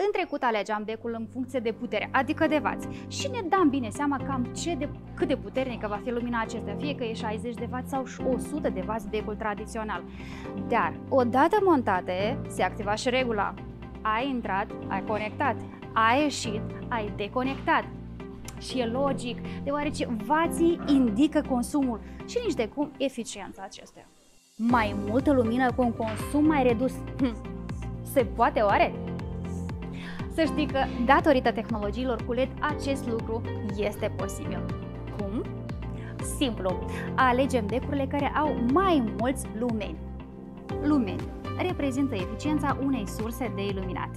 În trecut alegeam becul în funcție de putere, adică de wați, și ne dam bine seama cam cât de puternică va fi lumina acestea, fie că e 60 de wați sau 100 de wați becul tradițional. Dar, odată montate, se activa și regula. Ai intrat, ai conectat, ai ieșit, ai deconectat. Și e logic, deoarece wații indică consumul și nici de cum eficiența acestea. Mai multă lumină cu un consum mai redus. Se poate oare? Să știi că, datorită tehnologiilor cu LED, acest lucru este posibil. Cum? Simplu, alegem becurile care au mai mulți lumeni. Lumeni reprezintă eficiența unei surse de iluminat.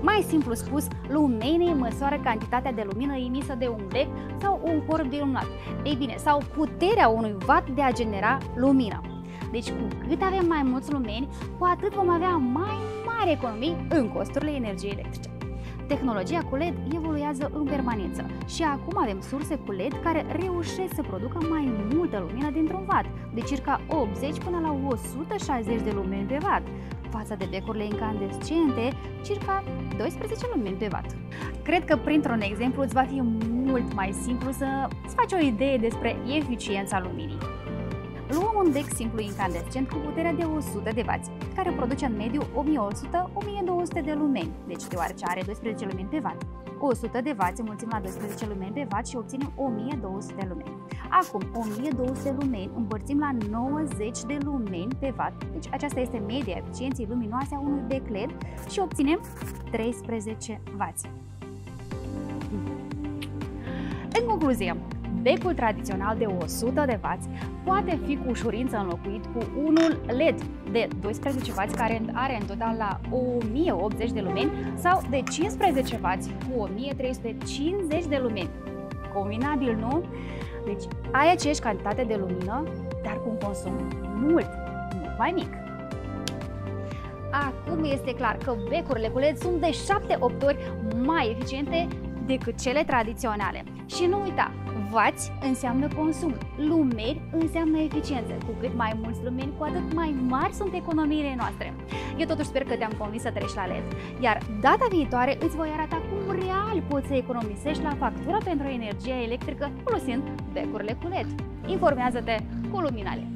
Mai simplu spus, lumenii măsoară cantitatea de lumină emisă de un bec sau un corp de iluminat. Ei bine, sau puterea unui watt de a genera lumină. Deci, cu cât avem mai mulți lumeni, cu atât vom avea mai mari economii în costurile energiei electrice. Tehnologia cu LED evoluează în permanență și acum avem surse cu LED care reușesc să producă mai multă lumină dintr-un watt, de circa 80 până la 160 de lumeni pe watt, față de becurile incandescente, circa 12 lumeni pe watt. Cred că printr-un exemplu îți va fi mult mai simplu să-ți faci o idee despre eficiența luminii. Luăm un bec simplu incandescent cu puterea de 100 de W, care produce în mediu 1100-1200 de lumeni, deci deoarece are 12 lumeni pe watt. 100 de W înmulțim la 12 lumeni pe watt și obținem 1200 de lumeni. Acum, 1200 lumeni împărțim la 90 de lumeni pe watt, deci aceasta este media eficienței luminoase a unui bec LED și obținem 13 W. În concluzie, becul tradițional de 100 de W poate fi cu ușurință înlocuit cu unul LED de 12 W care are în total la 1080 de lumeni sau de 15 W cu 1350 de lumeni. Combinabil, nu? Deci ai aceeași cantitate de lumină, dar cu un consum mult mai mic. Acum este clar că becurile cu LED sunt de 7-8 ori mai eficiente decât cele tradiționale. Și nu uita, wați înseamnă consum, lumeni înseamnă eficiență. Cu cât mai mulți lumeni, cu atât mai mari sunt economiile noastre. Eu totuși sper că te-am convins să treci la LED, iar data viitoare îți voi arata cum real poți să economisești la factura pentru energia electrică folosind becurile cu LED. Informează-te cu Lumina LED.